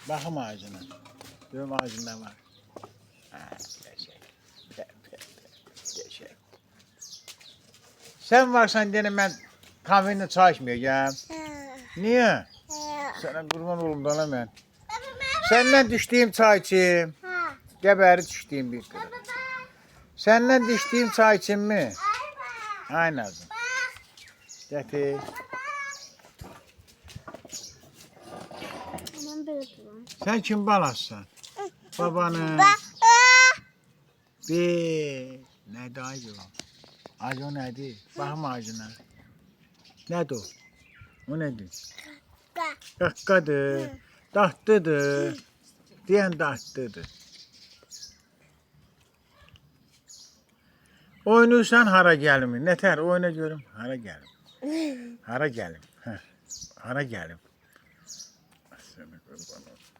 Baxım ağacına. Görüm ağacında var. Ha, geçək. Geçək. Sen varsan dene ben kahveni çay içmeyeceğim. Niye? Sana kurban olum dana ben. Senden düştüğüm çay içeyim. Geberi düştüğüm bir kadar. Senden düştüğüm çay içeyim mi? Aynen. Getir. Sen kim balasın? Babanın. Bir. Neydi ağacı o? Ağacı o neydi? Bakım ağacına. Neydi o? O neydi? Kakkadır. Tahtıdır. Diyen tahtıdır. Oynayırsan hara gelim. Neter oyna görüm. Hara gelim. Hara gelim. Hara gelim. Seni kurban olsun.